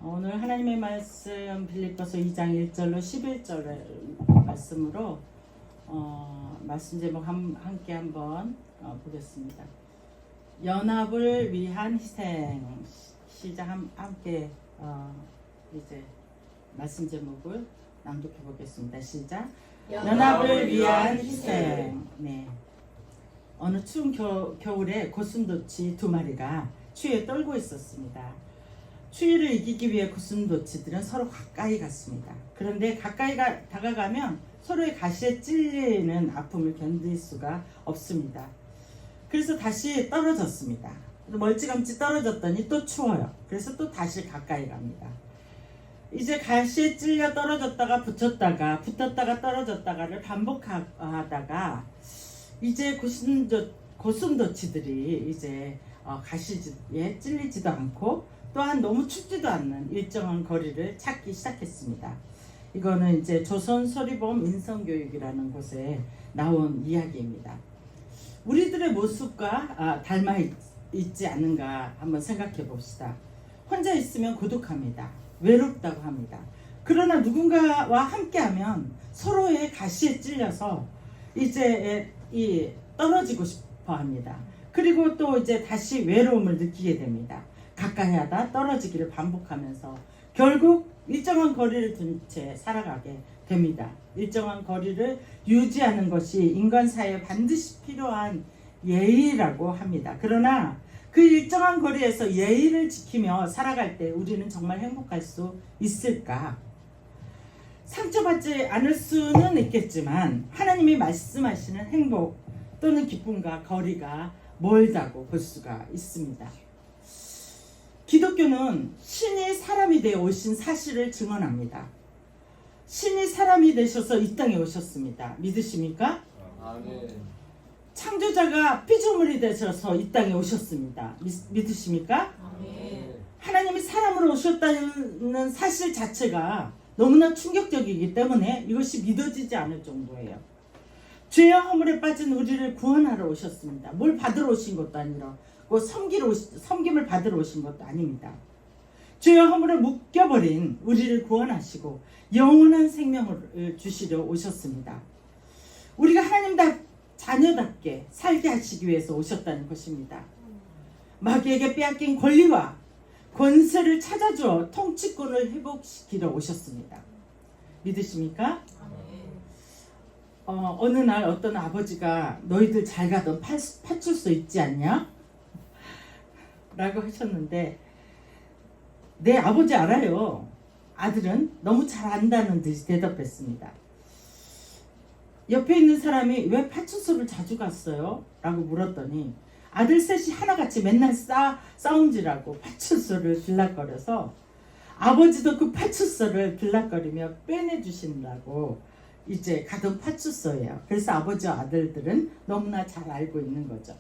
오늘 하나님의 말씀 빌립보서 2장 1절로 11절의 말씀으로 말씀 제목 함께 한번 보겠습니다. 연합을 위한 희생. 시작 함께 이제 말씀 제목을 낭독해 보겠습니다. 시작. 연합을 위한 희생. 네. 어느 추운 겨울에 고슴도치 2마리가 추위에 떨고 있었습니다. 추위를 이기기 위해 고슴도치들은 서로 가까이 갔습니다. 그런데 가까이 다가가면 서로의 가시에 찔리는 아픔을 견딜 수가 없습니다. 그래서 다시 떨어졌습니다. 멀찌감치 떨어졌더니 또 추워요. 그래서 또 다시 가까이 갑니다. 이제 가시에 찔려 떨어졌다가 붙었다가 떨어졌다가를 반복하다가 이제 고슴도치들이 이제 가시에 찔리지도 않고 또한 너무 춥지도 않는 일정한 거리를 찾기 시작했습니다. 이거는 이제 조선서리범 인성교육이라는 곳에 나온 이야기입니다. 우리들의 모습과 닮아 있지 않는가 한번 생각해 봅시다. 혼자 있으면 고독합니다. 외롭다고 합니다. 그러나 누군가와 함께하면 서로의 가시에 찔려서 이제 떨어지고 싶어 합니다. 그리고 또 이제 다시 외로움을 느끼게 됩니다. 가까이 하다 떨어지기를 반복하면서 결국 일정한 거리를 둔 채 살아가게 됩니다. 일정한 거리를 유지하는 것이 인간 사회에 반드시 필요한 예의라고 합니다. 그러나 그 일정한 거리에서 예의를 지키며 살아갈 때 우리는 정말 행복할 수 있을까? 상처받지 않을 수는 있겠지만 하나님이 말씀하시는 행복 또는 기쁨과 거리가 멀다고 볼 수가 있습니다. 기독교는 신이 사람이 되어 오신 사실을 증언합니다. 신이 사람이 되셔서 이 땅에 오셨습니다. 믿으십니까? 아멘. 창조자가 피조물이 되셔서 이 땅에 오셨습니다. 믿으십니까? 아멘. 하나님이 사람으로 오셨다는 사실 자체가 너무나 충격적이기 때문에 이것이 믿어지지 않을 정도예요. 죄와 허물에 빠진 우리를 구원하러 오셨습니다. 뭘 받으러 오신 것도 아니라 섬김을 받으러 오신 것도 아닙니다. 죄와 허물에 묶여버린 우리를 구원하시고 영원한 생명을 주시려 오셨습니다. 우리가 하나님 자녀답게 살게 하시기 위해서 오셨다는 것입니다. 마귀에게 빼앗긴 권리와 권세를 찾아주어 통치권을 회복시키러 오셨습니다. 믿으십니까? 어느 날 어떤 아버지가 너희들 잘 가던 파출소 있지 않냐? 라고 하셨는데 네, 아버지 알아요. 아들은 너무 잘 안다는 듯이 대답했습니다. 옆에 있는 사람이 왜 파출소를 자주 갔어요? 라고 물었더니 아들 셋이 하나같이 맨날 싸움질하고 파출소를 들락거려서 아버지도 그 파출소를 들락거리며 빼내주신다고 이제 가던 파출소예요. 그래서 아버지와 아들들은 너무나 잘 알고 있는 거죠.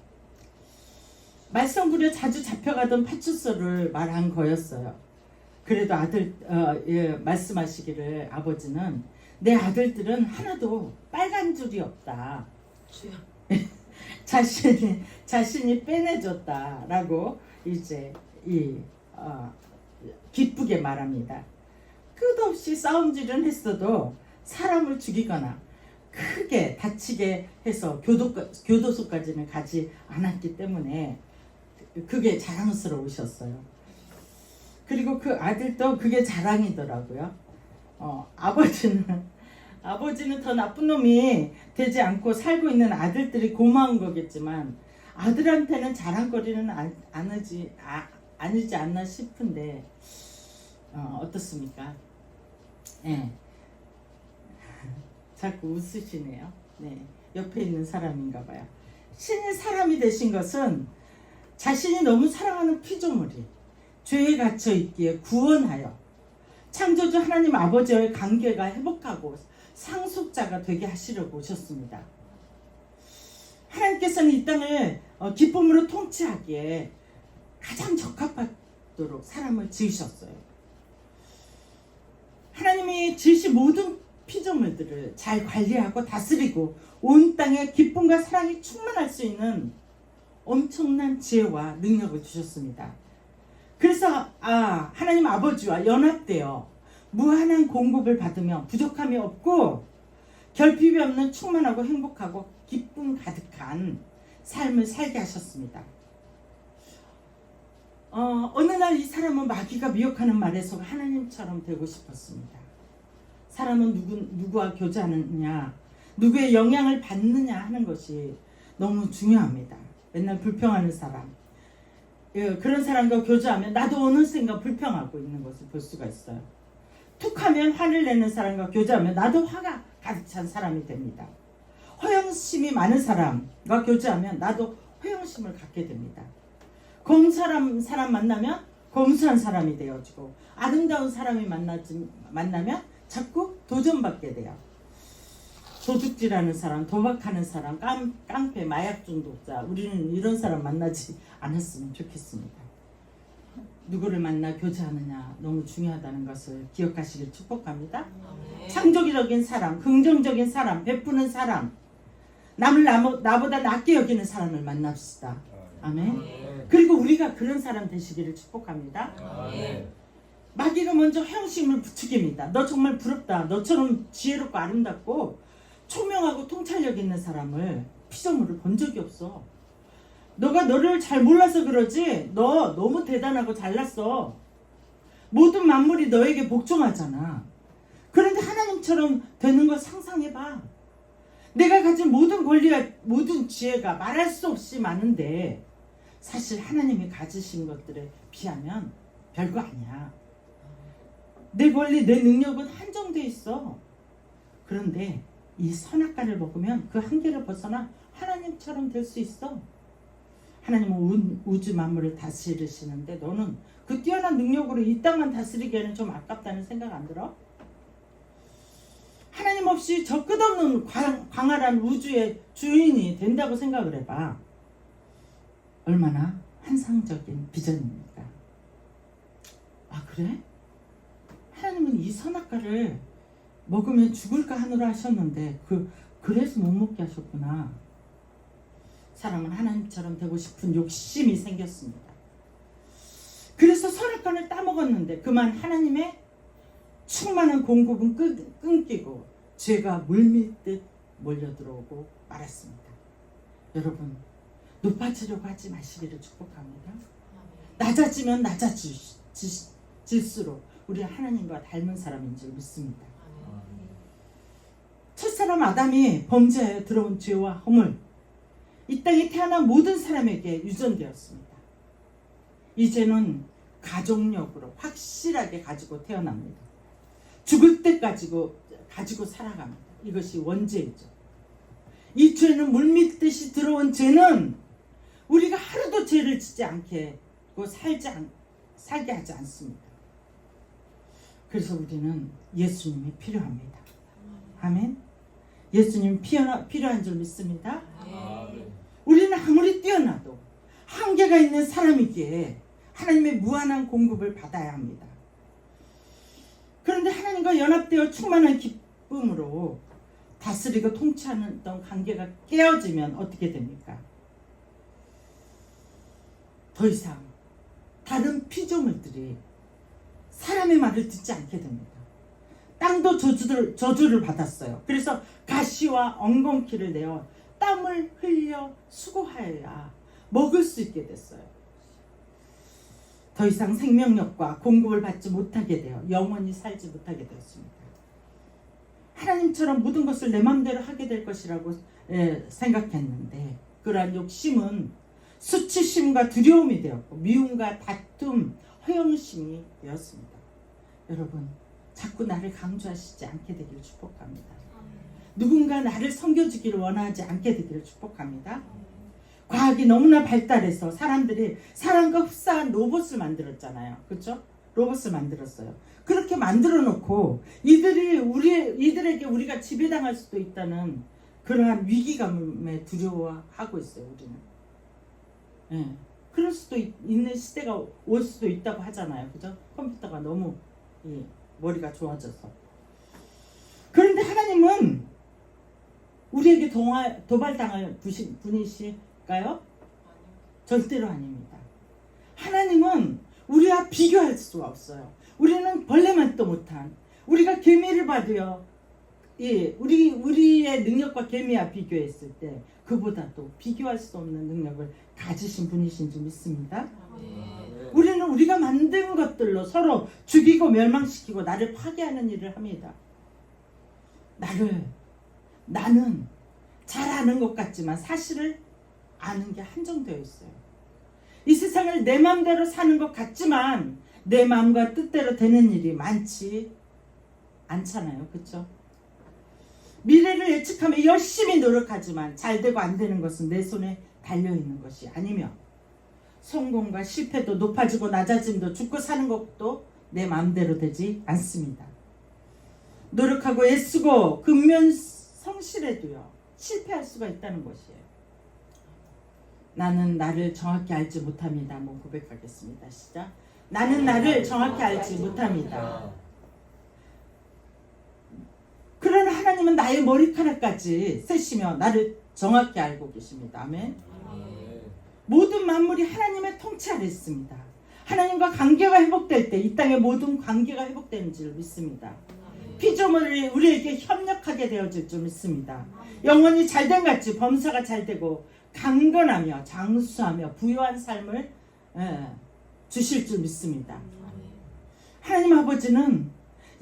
말썽부려 자주 잡혀가던 파출소를 말한 거였어요. 그래도 말씀하시기를 아버지는 내 아들들은 하나도 빨간 줄이 없다. 자신이 빼내줬다라고 이제 기쁘게 말합니다. 끝없이 싸움질은 했어도 사람을 죽이거나 크게 다치게 해서 교도소까지는 가지 않았기 때문에 그게 자랑스러우셨어요. 그리고 그 아들도 그게 자랑이더라고요. 아버지는 더 나쁜 놈이 되지 않고 살고 있는 아들들이 고마운 거겠지만 아들한테는 자랑거리는 아니지 않나 싶은데 어떻습니까? 네. 자꾸 웃으시네요. 네, 옆에 있는 사람인가 봐요. 신이 사람이 되신 것은 자신이 너무 사랑하는 피조물이 죄에 갇혀 있기에 구원하여 창조주 하나님 아버지와의 관계가 회복하고 상속자가 되게 하시려고 오셨습니다. 하나님께서는 이 땅을 기쁨으로 통치하기에 가장 적합하도록 사람을 지으셨어요. 하나님이 지으신 모든 피조물들을 잘 관리하고 다스리고 온 땅에 기쁨과 사랑이 충만할 수 있는 엄청난 지혜와 능력을 주셨습니다. 그래서 하나님 아버지와 연합되어 무한한 공급을 받으며 부족함이 없고 결핍이 없는 충만하고 행복하고 기쁨 가득한 삶을 살게 하셨습니다. 어느 날 이 사람은 마귀가 미혹하는 말에 속아 하나님처럼 되고 싶었습니다. 사람은 누구와 교제하느냐, 누구의 영향을 받느냐 하는 것이 너무 중요합니다. 맨날 불평하는 사람, 그런 사람과 교제하면 나도 어느샌가 불평하고 있는 것을 볼 수가 있어요. 툭하면 화를 내는 사람과 교제하면 나도 화가 가득 찬 사람이 됩니다. 허영심이 많은 사람과 교제하면 나도 허영심을 갖게 됩니다. 검소한 사람 만나면 검소한 사람이 되어지고 아름다운 사람이 만나면 자꾸 도전받게 돼요. 도둑질하는 사람, 도박하는 사람, 깡패, 마약 중독자, 우리는 이런 사람 만나지 않았으면 좋겠습니다. 누구를 만나 교제하느냐 너무 중요하다는 것을 기억하시길 축복합니다. 창조적인 사람, 긍정적인 사람, 베푸는 사람, 남을 나보다 낫게 여기는 사람을 만납시다. 아멘. 그리고 우리가 그런 사람 되시기를 축복합니다. 마귀가 먼저 형심을 부추깁니다. 너 정말 부럽다. 너처럼 지혜롭고 아름답고 총명하고 통찰력 있는 사람을 피조물을 본 적이 없어. 너가 너를 잘 몰라서 그러지. 너 너무 대단하고 잘났어. 모든 만물이 너에게 복종하잖아. 그런데 하나님처럼 되는 거 상상해봐. 내가 가진 모든 권리와 모든 지혜가 말할 수 없이 많은데 사실 하나님이 가지신 것들에 비하면 별거 아니야. 내 권리, 내 능력은 한정돼 있어. 그런데 이 선악과를 먹으면 그 한계를 벗어나 하나님처럼 될 수 있어. 하나님은 우주 만물을 다스리시는데 너는 그 뛰어난 능력으로 이 땅만 다스리기에는 좀 아깝다는 생각 안 들어? 하나님 없이 저 끝없는 광활한 우주의 주인이 된다고 생각을 해봐. 얼마나 환상적인 비전입니까? 그래? 하나님은 이 선악과를 먹으면 죽을까 하노라 하셨는데 그래서 못 먹게 하셨구나. 사람은 하나님처럼 되고 싶은 욕심이 생겼습니다. 그래서 선악과를 따먹었는데 그만 하나님의 충만한 공급은 끊기고 죄가 물밀듯 몰려들어오고 말았습니다. 여러분, 높아지려고 하지 마시기를 축복합니다. 낮아지면 낮아질수록 우리는 하나님과 닮은 사람인 줄 믿습니다. 첫사람 아담이 범죄에 들어온 죄와 허물, 이 땅에 태어난 모든 사람에게 유전되었습니다. 이제는 가족력으로 확실하게 가지고 태어납니다. 죽을 때까지 가지고 살아갑니다. 이것이 원죄이죠. 이 죄는 물밀듯이 들어온 죄는 우리가 하루도 죄를 짓지 않게 살게 하지 않습니다. 그래서 우리는 예수님이 필요합니다. 아멘. 예수님이 필요한 줄 믿습니다. 우리는 아무리 뛰어나도 한계가 있는 사람이기에 하나님의 무한한 공급을 받아야 합니다. 그런데 하나님과 연합되어 충만한 기쁨으로 다스리고 통치하던 관계가 깨어지면 어떻게 됩니까? 더 이상 다른 피조물들이 사람의 말을 듣지 않게 됩니다. 땅도 저주를 받았어요. 그래서 가시와 엉겅퀴를 내어 땀을 흘려 수고하여야 먹을 수 있게 됐어요. 더 이상 생명력과 공급을 받지 못하게 되어 영원히 살지 못하게 되었습니다. 하나님처럼 모든 것을 내 마음대로 하게 될 것이라고 생각했는데 그러한 욕심은 수치심과 두려움이 되었고 미움과 다툼, 허영심이 되었습니다. 여러분, 자꾸 나를 강조하시지 않게 되기를 축복합니다. 누군가 나를 섬겨주기를 원하지 않게 되기를 축복합니다. 과학이 너무나 발달해서 사람들이 사람과 흡사한 로봇을 만들었잖아요. 그렇죠? 로봇을 만들었어요. 그렇게 만들어 놓고 이들에게 우리가 지배당할 수도 있다는 그러한 위기감에 두려워하고 있어요. 우리는. 그럴 수도 있는 시대가 올 수도 있다고 하잖아요. 그죠? 컴퓨터가 너무 머리가 좋아져서. 그런데 하나님은 우리에게 도발당할 분이실까요? 절대로 아닙니다. 하나님은 우리 우리와 비교할 수가 없어요. 우리는 벌레만 또 못한, 우리가 개미를 봐도요, 우리의 능력과 개미와 비교했을 때 그보다도 비교할 수 없는 능력을 가지신 분이신 줄 믿습니다. 우리는 우리가 만든 것들로 서로 죽이고 멸망시키고 나를 파괴하는 일을 합니다. 나는 잘 아는 것 같지만 사실을 아는 게 한정되어 있어요. 이 세상을 내 마음대로 사는 것 같지만 내 마음과 뜻대로 되는 일이 많지 않잖아요. 그렇죠? 미래를 예측하며 열심히 노력하지만 잘 되고 안 되는 것은 내 손에 달려있는 것이 아니며, 성공과 실패도 높아지고 낮아짐도 죽고 사는 것도 내 마음대로 되지 않습니다. 노력하고 애쓰고 근면 성실해도요, 실패할 수가 있다는 것이에요. 나는 나를 정확히 알지 못합니다. 한번 고백하겠습니다. 시작. 나는 나를 정확히 알지 못합니다. 그러나 하나님은 나의 머리카락까지 세시며 나를 정확히 알고 계십니다. 아멘. 모든 만물이 하나님의 통치 아래 있습니다. 하나님과 관계가 회복될 때 이 땅의 모든 관계가 회복되는 줄 믿습니다. 피조물이 우리에게 협력하게 되어질 줄 믿습니다. 영혼이 잘된 같이 범사가 잘되고 강건하며 장수하며 부유한 삶을 주실 줄 믿습니다. 하나님 아버지는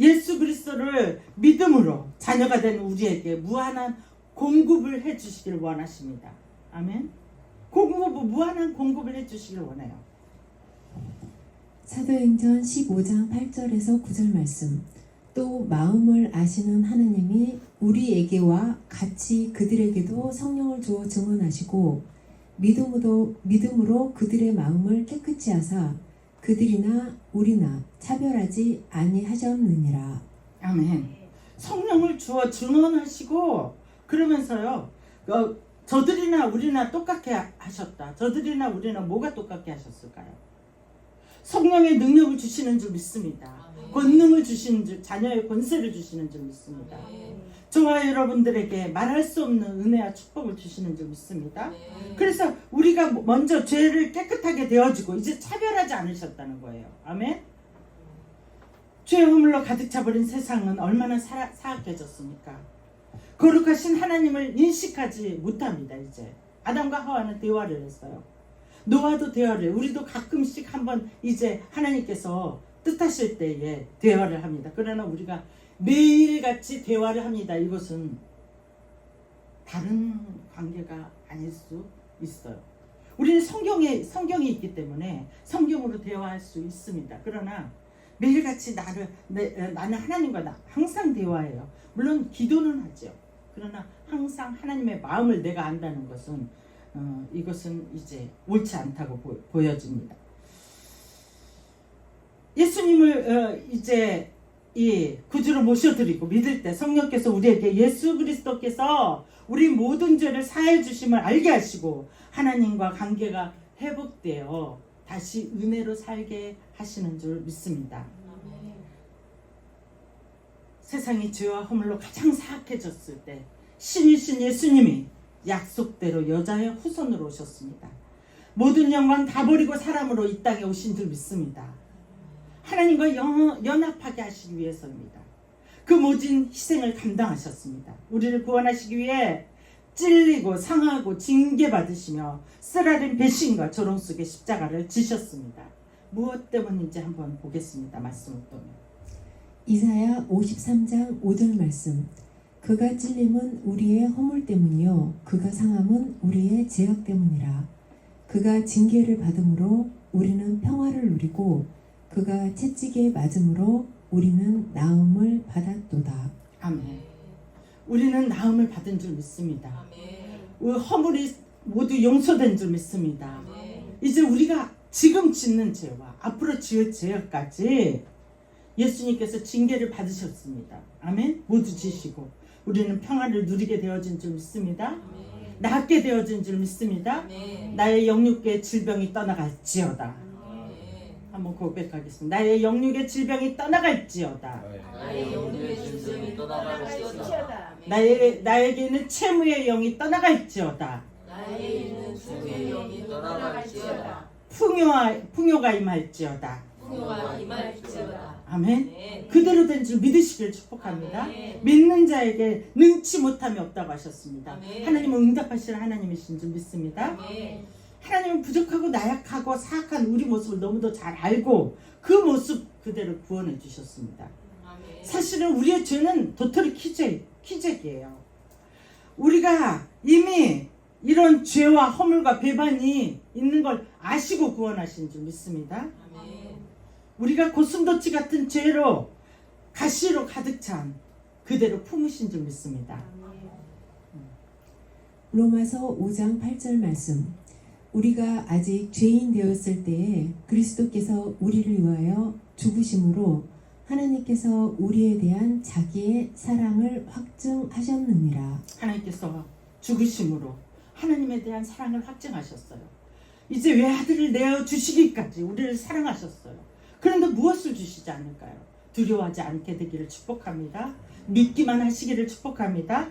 예수 그리스도를 믿음으로 자녀가 된 우리에게 무한한 공급을 해주시기를 원하십니다. 아멘. 무한한 공급을 해주시기를 원해요. 사도행전 15장 8절에서 9절 말씀. 또 마음을 아시는 하나님이 우리에게와 같이 그들에게도 성령을 주어 증언하시고 믿음으로 그들의 마음을 깨끗이 하사 그들이나 우리나 차별하지 아니하셨느니라. 아멘. 성령을 주어 증언하시고 그러면서요, 저들이나 우리나 똑같게 하셨다. 저들이나 우리나 뭐가 똑같게 하셨을까요? 성령의 능력을 주시는 줄 믿습니다. 권능을 주시는 줄, 자녀의 권세를 주시는 줄 믿습니다. 저와 여러분들에게 말할 수 없는 은혜와 축복을 주시는 줄 믿습니다. 그래서 우리가 먼저 죄를 깨끗하게 되어지고 이제 차별하지 않으셨다는 거예요. 아멘. 죄의 허물로 가득 차버린 세상은 얼마나 사악해졌습니까? 거룩하신 하나님을 인식하지 못합니다. 이제 아담과 하와는 대화를 했어요. 노아도 대화를, 우리도 가끔씩 한번 이제 하나님께서 뜻하실 때에 대화를 합니다. 그러나 우리가 매일같이 대화를 합니다. 이것은 다른 관계가 아닐 수 있어요. 우리는 성경이 있기 때문에 성경으로 대화할 수 있습니다. 그러나 매일같이 나는 하나님과 항상 대화해요. 물론 기도는 하죠. 그러나 항상 하나님의 마음을 내가 안다는 것은 이것은 이제 옳지 않다고 보여집니다. 예수님을 이제 이 구주로 모셔드리고 믿을 때 성령께서 우리에게 예수 그리스도께서 우리 모든 죄를 사해 주심을 알게 하시고 하나님과 관계가 회복되어 다시 은혜로 살게 하시는 줄 믿습니다. 세상이 죄와 허물로 가장 사악해졌을 때 신이신 예수님이 약속대로 여자의 후손으로 오셨습니다. 모든 영광 다 버리고 사람으로 이 땅에 오신 줄 믿습니다. 하나님과 연합하게 하시기 위해서입니다. 그 모진 희생을 감당하셨습니다. 우리를 구원하시기 위해 찔리고 상하고 징계받으시며 쓰라린 배신과 조롱 속에 십자가를 지셨습니다. 무엇 때문인지 한번 보겠습니다. 말씀을 보면 이사야 53장 5절 말씀. 그가 찔림은 우리의 허물 때문이요 그가 상함은 우리의 죄악 때문이라. 그가 징계를 받음으로 우리는 평화를 누리고 그가 채찍에 맞음으로 우리는 나음을 받았도다. 아멘. 우리는 나음을 받은 줄 믿습니다. 우리 허물이 모두 용서된 줄 믿습니다. 이제 우리가 지금 짓는 죄와 앞으로 지을 죄까지 예수님께서 징계를 받으셨습니다. 아멘. 모두 지시고 우리는 평화를 누리게 되어진 줄 믿습니다. 낫게 되어진 줄 믿습니다. 나의 영육의 질병이 떠나갈지어다. 한번 고백하겠습니다. 나의 영육의 질병이 떠나갈지어다. 나에게 있는 채무의 영이 떠나갈지어다. 풍요가 임할지어다. 성령아 임할지어다. 아멘. 네. 그대로 된 줄 믿으시길 축복합니다. 아멘. 믿는 자에게 능치 못함이 없다고 하셨습니다. 아멘. 하나님은 응답하시는 하나님이신 줄 믿습니다. 아멘. 하나님은 부족하고 나약하고 사악한 우리 모습을 너무도 잘 알고 그 모습 그대로 구원해 주셨습니다. 아멘. 사실은 우리의 죄는 도토리 키재기예요. 우리가 이미 이런 죄와 허물과 배반이 있는 걸 아시고 구원하신 줄 믿습니다. 아멘. 우리가 고슴도치 같은 죄로 가시로 가득 찬 그대로 품으신 줄 믿습니다. 로마서 5장 8절 말씀. 우리가 아직 죄인 되었을 때에 그리스도께서 우리를 위하여 죽으심으로 하나님께서 우리에 대한 자기의 사랑을 확증하셨느니라. 하나님께서 죽으심으로 하나님에 대한 사랑을 확증하셨어요. 이제 외아들을 내어 주시기까지 우리를 사랑하셨어요. 그런데 무엇을 주시지 않을까요? 두려워하지 않게 되기를 축복합니다. 믿기만 하시기를 축복합니다.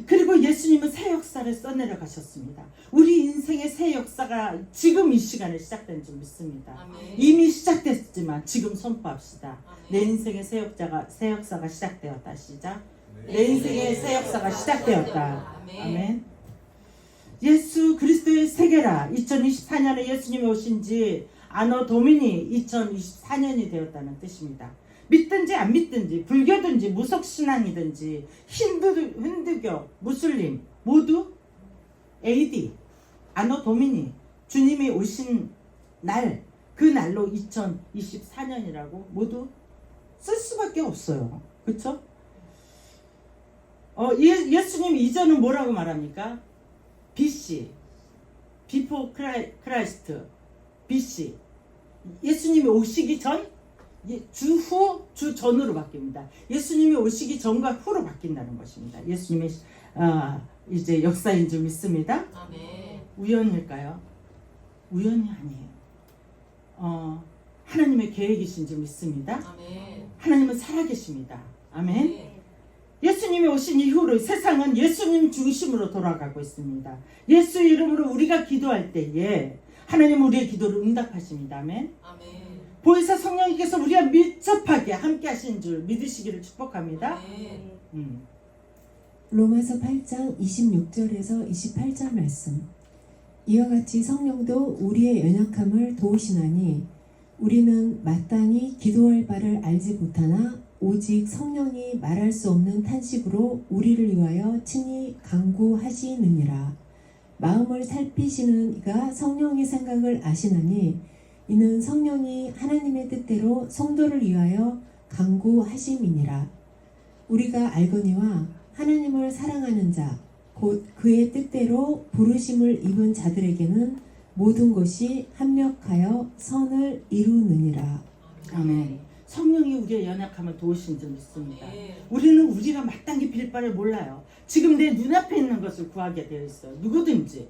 그리고 예수님은 새 역사를 써내려 가셨습니다. 우리 인생의 새 역사가 지금 이 시간에 시작된 줄 믿습니다. 아멘. 이미 시작됐지만 지금 선포합시다. 아멘. 내 인생의 새 역사가 시작되었다. 시작. 내 인생의 새 역사가 시작되었다. 아멘. 예수 그리스도의 세계라. 2024년에 예수님이 오신 지 아노 도미니 2024년이 되었다는 뜻입니다. 믿든지 안 믿든지 불교든지 무속신앙이든지 힌두교, 무슬림 모두 AD 아노 도미니 주님이 오신 날 그 날로 2024년이라고 모두 쓸 수밖에 없어요. 그렇죠? 예수님 이전은 뭐라고 말합니까? BC Before Christ BC 예수님이 오시기 전 주후 주전으로 바뀝니다. 예수님이 오시기 전과 후로 바뀐다는 것입니다. 예수님의 이제 역사인 줄 믿습니다. 아멘. 우연일까요? 우연이 아니에요. 하나님의 계획이신 줄 믿습니다. 아멘. 하나님은 살아계십니다. 아멘. 아멘. 예수님이 오신 이후로 세상은 예수님 중심으로 돌아가고 있습니다. 예수 이름으로 우리가 기도할 때에 하나님은 우리의 기도를 응답하십니다. 아멘. 아멘. 보혜사 성령님께서 우리와 밀접하게 함께 하신 줄 믿으시기를 축복합니다. 아멘. 로마서 8장 26절에서 28절 말씀. 이와 같이 성령도 우리의 연약함을 도우시나니 우리는 마땅히 기도할 바를 알지 못하나 오직 성령이 말할 수 없는 탄식으로 우리를 위하여 친히 간구하시느니라. 마음을 살피시는 이가 성령의 생각을 아시나니 이는 성령이 하나님의 뜻대로 성도를 위하여 간구하심이니라. 우리가 알거니와 하나님을 사랑하는 자 곧 그의 뜻대로 부르심을 입은 자들에게는 모든 것이 합력하여 선을 이루느니라. 아멘. 성령이 우리의 연약함을 도우신 줄 믿습니다. 아멘. 우리는 우리가 마땅히 빌 바를 몰라요. 지금 내 눈앞에 있는 것을 구하게 되어 있어요. 누구든지.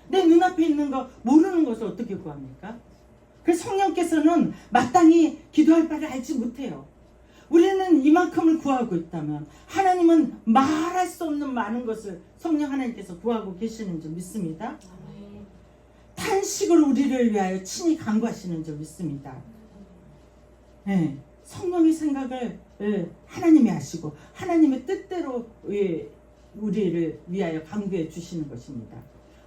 내 눈앞에 있는 거 모르는 것을 어떻게 구합니까? 그래서 성령께서는 마땅히 기도할 바를 알지 못해요. 우리는 이만큼을 구하고 있다면 하나님은 말할 수 없는 많은 것을 성령 하나님께서 구하고 계시는 줄 믿습니다. 아멘. 탄식으로 우리를 위하여 친히 간구하시는 줄 믿습니다. 네, 성령의 생각을 하나님이 하시고 하나님의 뜻대로 우리를 위하여 간구해 주시는 것입니다.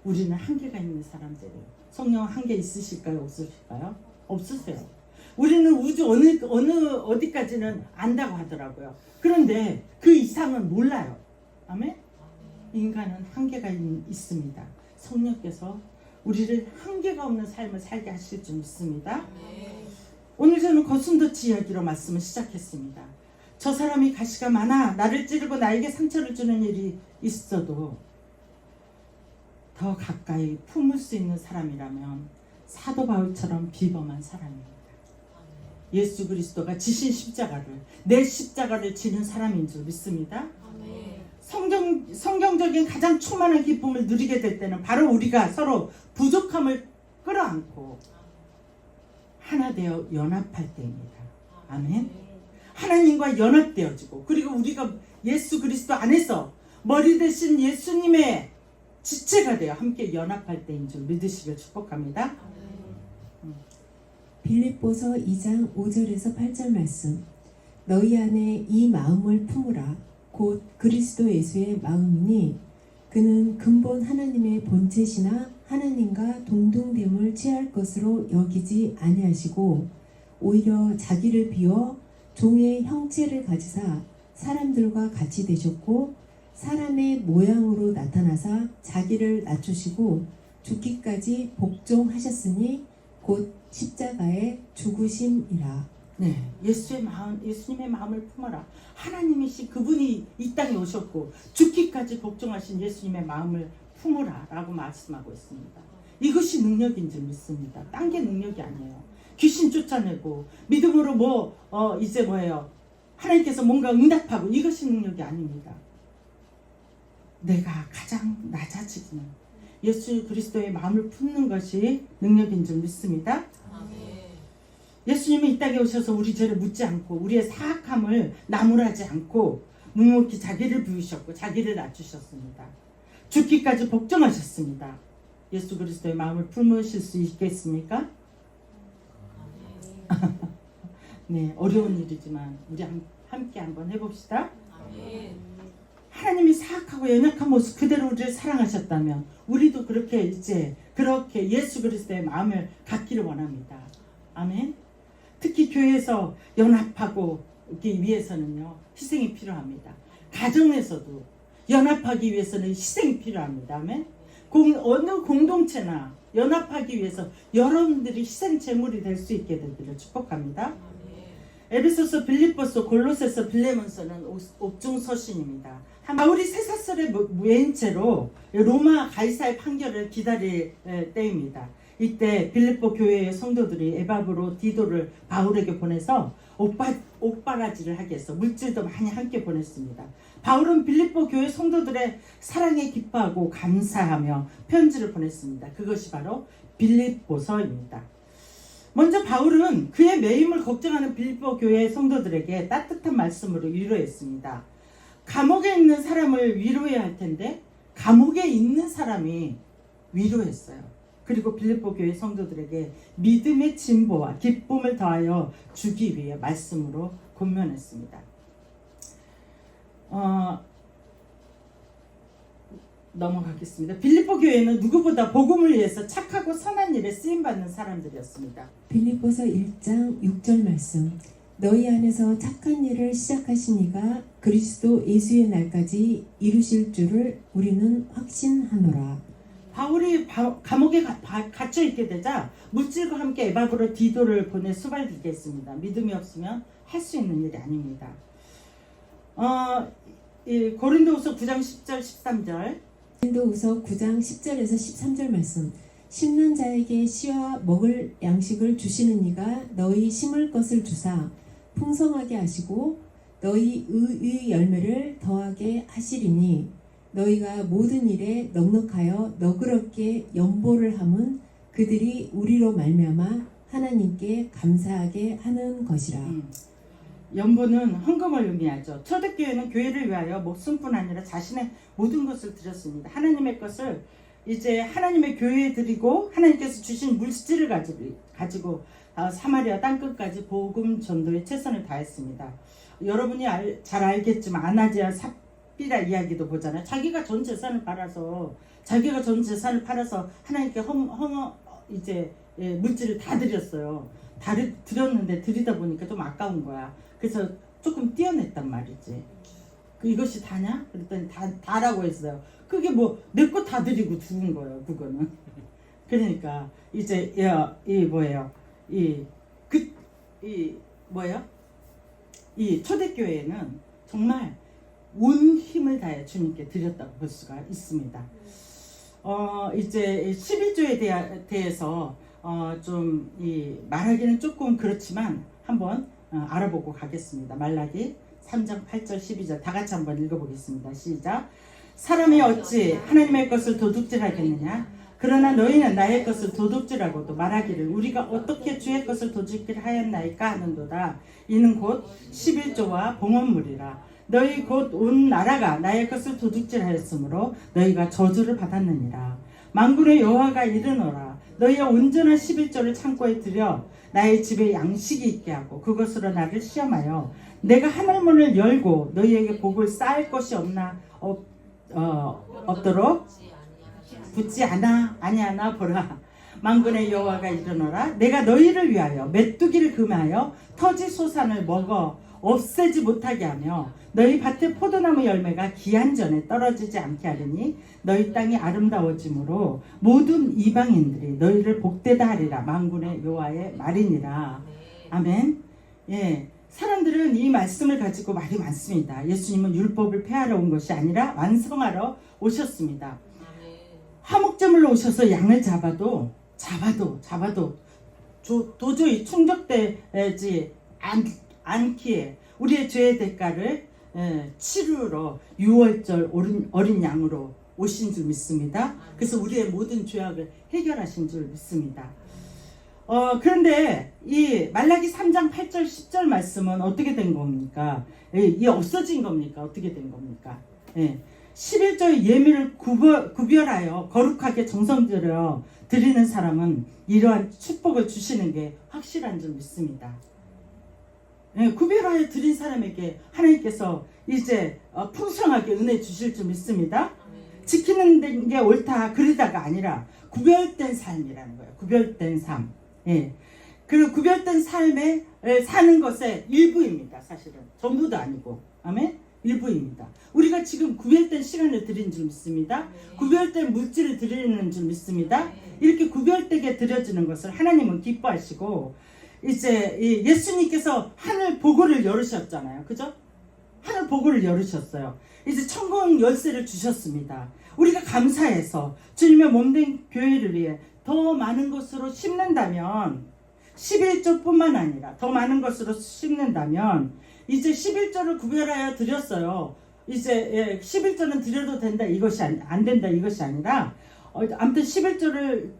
우리는 한계가 있는 사람들이에요. 성령 한계 있으실까요? 없으실까요? 없으세요. 우리는 우주 어디까지는 안다고 하더라고요. 그런데 그 이상은 몰라요. 아멘? 인간은 한계가 있습니다. 성령께서 우리를 한계가 없는 삶을 살게 하실 줄 믿습니다. 아멘. 오늘 저는 거슴도치 이야기로 말씀을 시작했습니다. 저 사람이 가시가 많아 나를 찌르고 나에게 상처를 주는 일이 있어도 더 가까이 품을 수 있는 사람이라면 사도 바울처럼 비범한 사람입니다. 예수 그리스도가 지신 십자가를 내 십자가를 지는 사람인 줄 믿습니다. 아멘. 성경적인 가장 충만한 기쁨을 누리게 될 때는 바로 우리가 서로 부족함을 끌어안고 하나 되어 연합할 때입니다. 아멘. 하나님과 연합되어지고 그리고 우리가 예수 그리스도 안에서 머리 대신 예수님의 지체가 되어 함께 연합할 때인 줄 믿으시길 축복합니다. 빌립보서 2장 5절에서 8절 말씀. 너희 안에 이 마음을 품으라. 곧 그리스도 예수의 마음이니 그는 근본 하나님의 본체시나 하나님과 동등됨을 취할 것으로 여기지 아니하시고 오히려 자기를 비워 종의 형체를 가지사 사람들과 같이 되셨고 사람의 모양으로 나타나사 자기를 낮추시고 죽기까지 복종하셨으니 곧 십자가에 죽으심이라. 네, 예수님의 마음을 품어라. 하나님이신 그분이 이 땅에 오셨고 죽기까지 복종하신 예수님의 마음을 품으라라고 말씀하고 있습니다. 이것이 능력인 줄 믿습니다. 딴 게 능력이 아니에요. 귀신 쫓아내고 믿음으로 이제 뭐예요? 하나님께서 뭔가 응답하고 이것이 능력이 아닙니다. 내가 가장 낮아지는 예수 그리스도의 마음을 품는 것이 능력인 줄 믿습니다. 예수님이 이 땅에 오셔서 우리 죄를 묻지 않고 우리의 사악함을 나무라지 않고 묵묵히 자기를 비우셨고 자기를 낮추셨습니다. 죽기까지 복종하셨습니다. 예수 그리스도의 마음을 품으실 수 있겠습니까? 네, 어려운 일이지만 우리 함께 한번 해봅시다. 하나님이 사악하고 연약한 모습 그대로 우리를 사랑하셨다면 우리도 그렇게 예수 그리스도의 마음을 갖기를 원합니다. 아멘. 특히 교회에서 연합하기 위해서는요 희생이 필요합니다. 가정에서도 연합하기 위해서는 희생이 필요합니다. 아멘. 어느 공동체나 연합하기 위해서 여러분들이 희생 제물이 될 수 있게 되기를 축복합니다. 에베소서, 빌립보서, 골로새서, 빌레몬서는 옥중서신입니다. 바울이 쇠사슬에 매인 채로 로마 가이사의 판결을 기다릴 때입니다. 이때 빌립보 교회의 성도들이 에바브로 디도를 바울에게 보내서 옥바라지를 하게 해서 물질도 많이 함께 보냈습니다. 바울은 빌립보 교회 성도들의 사랑에 기뻐하고 감사하며 편지를 보냈습니다. 그것이 바로 빌립보서입니다. 먼저 바울은 그의 매임을 걱정하는 빌립보 교회 성도들에게 따뜻한 말씀으로 위로했습니다. 감옥에 있는 사람을 위로해야 할 텐데 감옥에 있는 사람이 위로했어요. 그리고 빌립보 교회 성도들에게 믿음의 진보와 기쁨을 더하여 주기 위해 말씀으로 권면했습니다. 넘어가겠습니다. 빌립보 교회는 누구보다 복음을 위해서 착하고 선한 일에 쓰임받는 사람들이었습니다. 빌립보서 1장 6절 말씀. 너희 안에서 착한 일을 시작하신 이가 그리스도 예수의 날까지 이루실 줄을 우리는 확신하노라. 바울이 감옥에 갇혀 있게 되자 물질과 함께 에바브로 디도를 보내 수발되게 했습니다. 믿음이 없으면 할 수 있는 일이 아닙니다. 고린도후서 9장 10절 13절. 고린도후서 9장 10절에서 13절 말씀. 심는 자에게 씨와 먹을 양식을 주시는 이가 너희 심을 것을 주사 풍성하게 하시고 너희 의의 열매를 더하게 하시리니 너희가 모든 일에 넉넉하여 너그럽게 연보를 함은 그들이 우리로 말미암아 하나님께 감사하게 하는 것이라. 연보는 헌금을 의미하죠. 초대교회는 교회를 위하여 목숨뿐 아니라 자신의 모든 것을 드렸습니다. 하나님의 것을 이제 하나님의 교회에 드리고 하나님께서 주신 물질을 가지고 사마리아 땅끝까지 복음 전도에 최선을 다했습니다. 여러분이 잘 알겠지만 아나지아 삽비라 이야기도 보잖아요. 자기가 전 재산을 팔아서 하나님께 물질을 다 드렸어요. 드렸는데 드리다 보니까 좀 아까운 거야. 그래서 조금 떼어냈단 말이지. 이것이 다냐? 그랬더니 다라고 했어요. 그게 내 거 다 드리고 죽은 거예요. 그거는. 그러니까 이제 이 초대교회는 정말 온 힘을 다해 주님께 드렸다고 볼 수가 있습니다. 이제 11조에 대해서 좀 말하기는 조금 그렇지만 한번 알아보고 가겠습니다. 말라기 3장 8절 12절 다 같이 한번 읽어보겠습니다. 시작. 사람이 어찌 하나님의 것을 도둑질하겠느냐? 그러나 너희는 나의 것을 도둑질하고도 말하기를 우리가 어떻게 주의 것을 도둑질하였나이까 하는도다. 이는 곧 11조와 봉헌물이라. 너희 곧 온 나라가 나의 것을 도둑질하였으므로 너희가 저주를 받았느니라. 만군의 여호와가 이르노라. 너희의 온전한 11조를 창고에 들여 나의 집에 양식이 있게 하고 그것으로 나를 시험하여 내가 하늘문을 열고 너희에게 복을 쌓을 것이 없도록 붙지 아니하나 보라. 만군의 여호와가 이르노라. 내가 너희를 위하여 메뚜기를 금하여 터지 소산을 먹어 없애지 못하게 하며 너희 밭의 포도나무 열매가 기한 전에 떨어지지 않게 하리니 너희 땅이 아름다워짐으로 모든 이방인들이 너희를 복되다 하리라. 만군의 여호와의 말이니라. 아멘. 예, 사람들은 이 말씀을 가지고 말이 많습니다. 예수님은 율법을 폐하러 온 것이 아니라 완성하러 오셨습니다. 화목제물로 오셔서 양을 잡아도 도저히 충족되지 않기에 우리의 죄의 대가를 치르러 6월절 어린 양으로 오신 줄 믿습니다. 그래서 우리의 모든 죄악을 해결하신 줄 믿습니다. 그런데 이 말라기 3장 8절 10절 말씀은 어떻게 된 겁니까? 이 없어진 겁니까? 어떻게 된 겁니까? 11조의 예물을 구별하여 거룩하게 정성 들여 드리는 사람은 이러한 축복을 주시는 게 확실한 줄 믿습니다. 구별하여 드린 사람에게 하나님께서 이제 풍성하게 은혜 주실 줄 믿습니다. 지키는 게 옳다 그러다가 아니라 구별된 삶이라는 거예요. 구별된 삶. 그리고 구별된 삶에 사는 것의 일부입니다. 사실은 전부도 아니고. 아멘. 일부입니다. 우리가 지금 구별된 시간을 드린 줄 믿습니다. 구별된 물질을 드리는 줄 믿습니다. 이렇게 구별되게 드려지는 것을 하나님은 기뻐하시고 이제 예수님께서 하늘 보고를 열으셨잖아요. 그죠? 하늘 보고를 열으셨어요. 이제 천국 열쇠를 주셨습니다. 우리가 감사해서 주님의 몸된 교회를 위해 더 많은 것으로 심는다면 11조뿐만 아니라 더 많은 것으로 심는다면 이제 11조를 구별하여 드렸어요. 이제 11조는 드려도 된다 이것이 안 된다 이것이 아니라 아무튼 11조를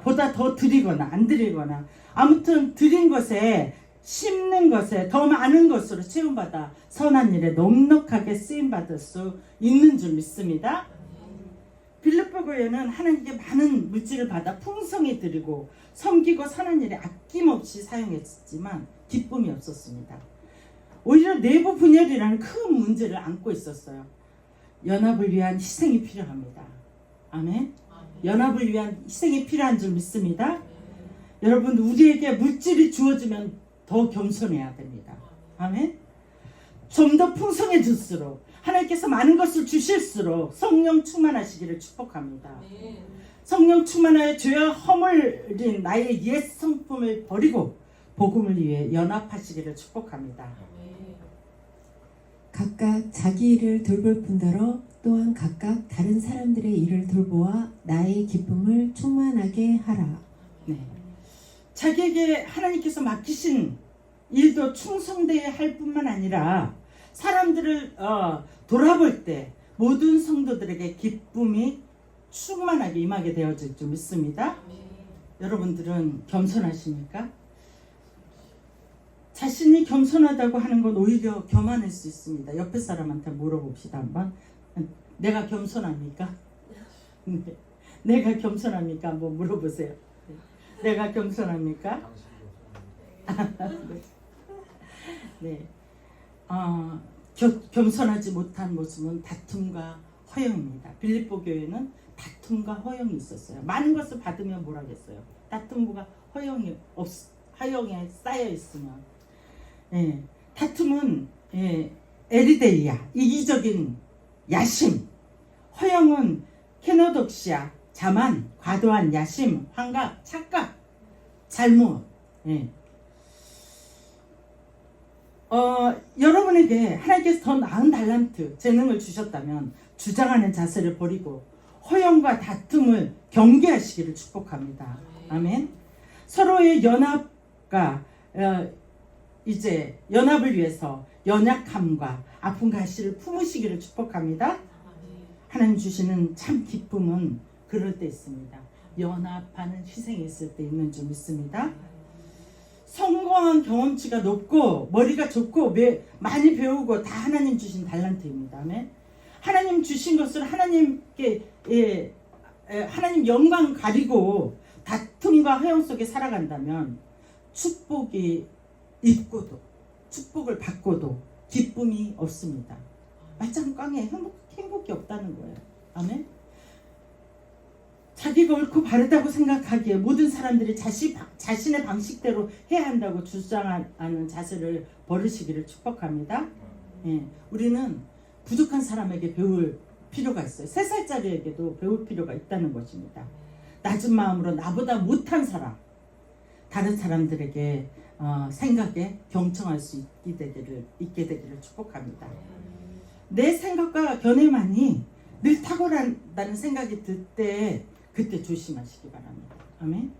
보다 더 드리거나 안 드리거나 아무튼 드린 것에 심는 것에 더 많은 것으로 채움받아 선한 일에 넉넉하게 쓰임받을 수 있는 줄 믿습니다. 빌립보 교회는 하나님께 많은 물질을 받아 풍성히 드리고 섬기고 선한 일에 아낌없이 사용했지만 기쁨이 없었습니다. 오히려 내부 분열이라는 큰 문제를 안고 있었어요. 연합을 위한 희생이 필요합니다. 아멘. 연합을 위한 희생이 필요한 줄 믿습니다. 여러분 우리에게 물질이 주어지면 더 겸손해야 됩니다. 아멘. 좀 더 풍성해질수록 하나님께서 많은 것을 주실수록 성령 충만하시기를 축복합니다. 성령 충만하여 죄와 허물인 나의 옛 성품을 버리고 복음을 위해 연합하시기를 축복합니다. 각각 자기 일을 돌볼 뿐더러 또한 각각 다른 사람들의 일을 돌보아 나의 기쁨을 충만하게 하라. 네. 자기에게 하나님께서 맡기신 일도 충성되어야 할 뿐만 아니라 사람들을 돌아볼 때 모든 성도들에게 기쁨이 충만하게 임하게 되어질 줄 믿습니다. 여러분들은 겸손하십니까? 자신이 겸손하다고 하는 건 오히려 교만할 수 있습니다. 옆에 사람한테 물어봅시다 한번. 내가 겸손합니까? 내가 겸손합니까? 한번 물어보세요. 내가 겸손합니까? 네. 겸손하지 못한 모습은 다툼과 허영입니다. 빌립보 교회는 다툼과 허영이 있었어요. 많은 것을 받으면 뭐라겠어요? 다툼과 허영에 쌓여 있으면. 다툼은 에리데이아, 이기적인 야심. 허영은 케노독시아, 자만, 과도한 야심, 환각, 착각, 잘못. 여러분에게 하나님께서 더 나은 달란트, 재능을 주셨다면 주장하는 자세를 버리고 허영과 다툼을 경계하시기를 축복합니다. 아멘. 서로의 연합과 이제 연합을 위해서 연약함과 아픈 가시를 품으시기를 축복합니다. 하나님 주시는 참 기쁨은 그럴 때 있습니다. 연합하는 희생이 있을 때 있는 줄 믿습니다. 성공한 경험치가 높고 머리가 좋고 많이 배우고 다 하나님 주신 달란트입니다. 아멘. 하나님 주신 것을 하나님께 하나님 영광 가리고 다툼과 허영 속에 살아간다면 축복이 있고도 축복을 받고도 기쁨이 없습니다. 말짱 꽝에 행복이 없다는 거예요. 아멘. 자기가 옳고 바르다고 생각하기에 모든 사람들이 자신의 방식대로 해야 한다고 주장하는 자세를 버리시기를 축복합니다. 예, 우리는 부족한 사람에게 배울 필요가 있어요. 3살짜리에게도 배울 필요가 있다는 것입니다. 낮은 마음으로 나보다 못한 사람, 다른 사람들에게 생각에 경청할 수 있게 되기를 축복합니다. 내 생각과 견해만이 늘 탁월한다는 생각이 들 때 그때 조심하시기 바랍니다. 아멘.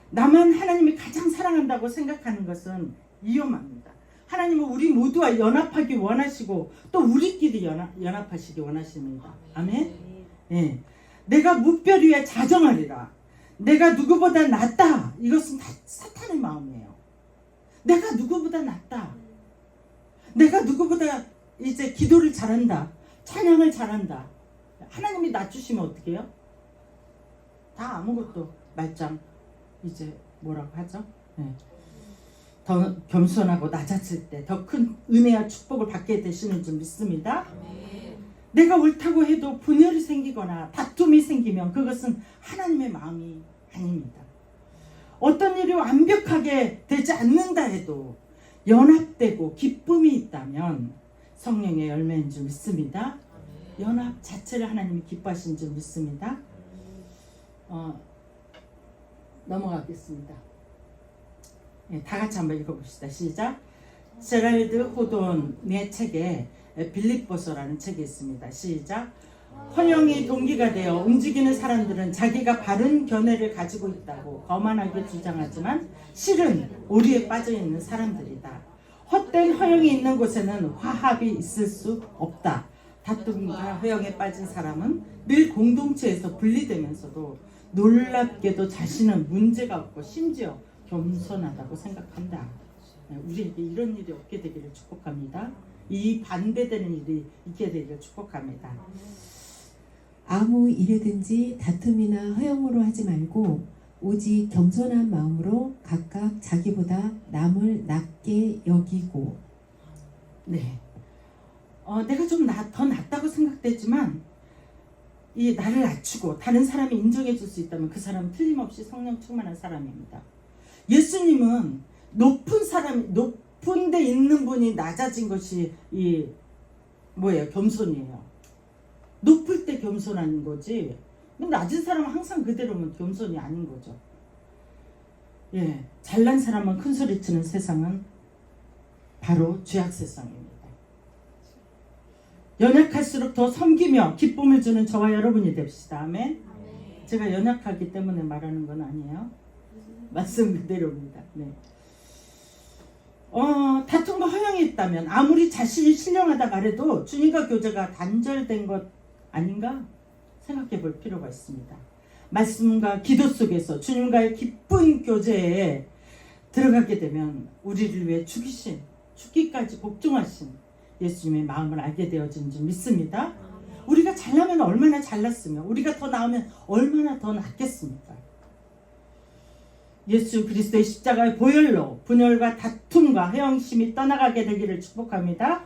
나만 하나님이 가장 사랑한다고 생각하는 것은 위험합니다. 하나님은 우리 모두와 연합하기 원하시고 또 우리끼리 연합하시기 원하십니다. 아멘. 예. 내가 무별 위에 자정하리라. 내가 누구보다 낫다. 이것은 다 사탄의 마음이에요. 내가 누구보다 낫다. 내가 누구보다 이제 기도를 잘한다. 찬양을 잘한다. 하나님이 낮추시면 어떻게 해요? 다 아무것도 말짱 이제 뭐라고 하죠? 네. 더 겸손하고 낮아질 때 더 큰 은혜와 축복을 받게 되시는 줄 믿습니다. 내가 옳다고 해도 분열이 생기거나 다툼이 생기면 그것은 하나님의 마음이 아닙니다. 어떤 일이 완벽하게 되지 않는다 해도 연합되고 기쁨이 있다면 성령의 열매인 줄 믿습니다. 연합 자체를 하나님이 기뻐하신 줄 믿습니다. 넘어가겠습니다. 네, 다 같이 한번 읽어봅시다. 시작. 제랄드 호돈의 책에 빌립보서라는 책이 있습니다. 시작. 헌영이 동기가 되어 움직이는 사람들은 자기가 바른 견해를 가지고 있다고 거만하게 주장하지만 실은 오류에 빠져있는 사람들이다. 헛된 허영이 있는 곳에는 화합이 있을 수 없다. 다툼과 허영에 빠진 사람은 늘 공동체에서 분리되면서도 놀랍게도 자신은 문제가 없고 심지어 겸손하다고 생각한다. 우리에게 이런 일이 없게 되기를 축복합니다. 이 반대되는 일이 있게 되기를 축복합니다. 아무 일에든지 다툼이나 허영으로 하지 말고 오직 겸손한 마음으로 각각 자기보다 남을 낮게 여기고. 네. 내가 좀 더 낫다고 생각되지만 이 나를 낮추고 다른 사람이 인정해 줄 수 있다면 그 사람은 틀림없이 성령 충만한 사람입니다. 예수님은 높은 데 있는 분이 낮아진 것이 겸손이에요. 높을 때 겸손한 거지. 낮은 사람은 항상 그대로면 겸손이 아닌 거죠. 예, 잘난 사람은 큰 소리 치는 세상은 바로 죄악 세상입니다. 연약할수록 더 섬기며 기쁨을 주는 저와 여러분이 됩시다. 아멘. 제가 연약하기 때문에 말하는 건 아니에요. 말씀 그대로입니다. 네. 다툼과 허영이 있다면 아무리 자신이 신령하다 말해도 주님과 교제가 단절된 것 아닌가 생각해 볼 필요가 있습니다. 말씀과 기도 속에서 주님과의 기쁜 교제에 들어가게 되면 우리를 위해 죽기까지 복종하신 예수님의 마음을 알게 되어진 줄 믿습니다. 우리가 잘나면 얼마나 잘났으며 우리가 더 나으면 얼마나 더 낫겠습니까? 예수 그리스도의 십자가의 보혈로 분열과 다툼과 허영심이 떠나가게 되기를 축복합니다.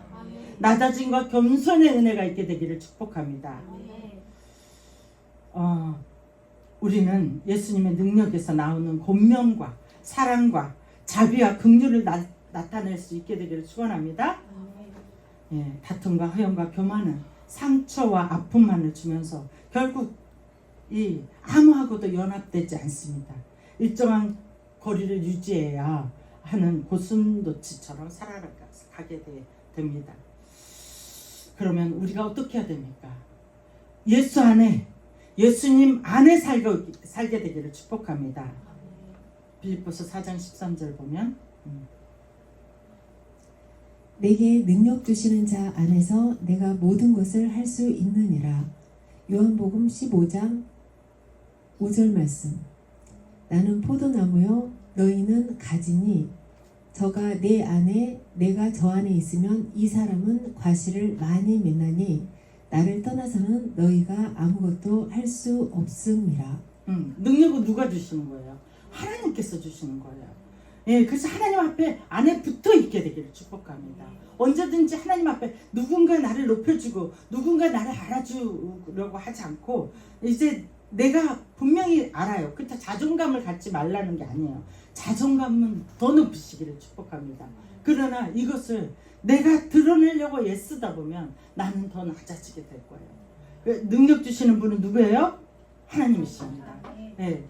낮아짐과 겸손의 은혜가 있게 되기를 축복합니다. 우리는 예수님의 능력에서 나오는 권면과 사랑과 자비와 긍휼을 나타낼 수 있게 되기를 축원합니다. 예, 다툼과 허영과 교만은 상처와 아픔만을 주면서 결국 아무하고도 연합되지 않습니다. 일정한 거리를 유지해야 하는 고슴도치처럼 살아가게 됩니다. 그러면 우리가 어떻게 해야 됩니까? 예수님 안에 살게 되기를 축복합니다. 빌립보서 4장 13절 보면 내게 능력 주시는 자 안에서 내가 모든 것을 할 수 있느니라. 요한복음 15장 5절 말씀. 나는 포도나무요 너희는 가지니 저가 내 안에 내가 저 안에 있으면 이 사람은 과실을 많이 맺나니 나를 떠나서는 너희가 아무것도 할 수 없음이라. 능력을 누가 주시는 거예요? 하나님께서 주시는 거예요. 예, 그래서 하나님 앞에 안에 붙어 있게 되기를 축복합니다. 언제든지 하나님 앞에 누군가 나를 높여주고 누군가 나를 알아주려고 하지 않고 이제 내가 분명히 알아요. 그렇다 자존감을 갖지 말라는 게 아니에요. 자존감은 더 높이시기를 축복합니다. 그러나 이것을 내가 드러내려고 애쓰다 보면 나는 더 낮아지게 될 거예요. 그 능력 주시는 분은 누구예요? 하나님이십니다. 예,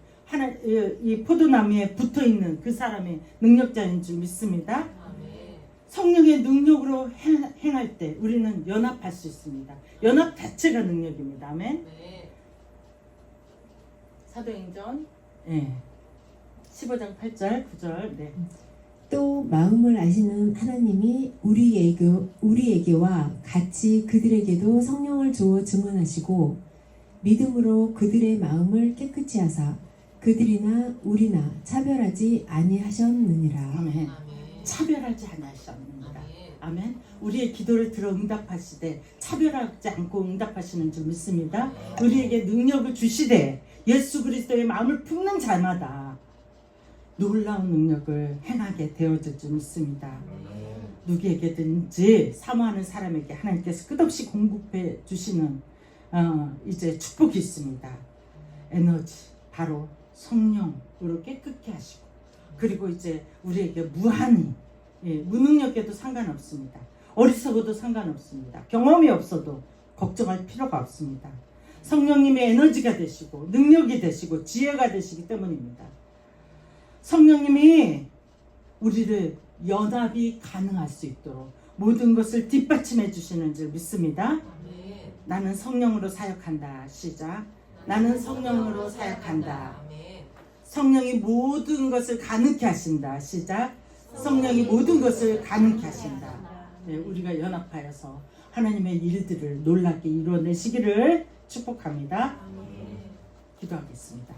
이 포도나무에 붙어 있는 그 사람이 능력자인 줄 믿습니다. 성령의 능력으로 행할 때 우리는 연합할 수 있습니다. 연합 자체가 능력입니다. 아멘. 사도행전 15장 8절 9절. 네. 또 마음을 아시는 하나님이 우리에게와 같이 그들에게도 성령을 주어 증언하시고 믿음으로 그들의 마음을 깨끗이 하사 그들이나 우리나 차별하지 아니하셨느니라. 아멘. 차별하지 않으셨습니다. 아멘. 우리의 기도를 들어 응답하시되 차별하지 않고 응답하시는 줄 믿습니다. 우리에게 능력을 주시되 예수 그리스도의 마음을 품는 자마다 놀라운 능력을 행하게 되어질 줄 믿습니다. 누구에게든지 사모하는 사람에게 하나님께서 끝없이 공급해 주시는 이제 축복이 있습니다. 에너지, 바로 성령으로 깨끗게 하시고, 그리고 이제 우리에게 무한히 무능력에도 상관없습니다. 어리석어도 상관없습니다. 경험이 없어도 걱정할 필요가 없습니다. 성령님의 에너지가 되시고 능력이 되시고 지혜가 되시기 때문입니다. 성령님이 우리를 연합이 가능할 수 있도록 모든 것을 뒷받침해 주시는 줄 믿습니다. 나는 성령으로 사역한다. 시작. 나는 성령으로 사역한다. 성령이 모든 것을 가능케 하신다. 시작. 성령이 모든 것을 가능케 하신다. 네, 우리가 연합하여서 하나님의 일들을 놀랍게 이루어내시기를 축복합니다. 기도하겠습니다.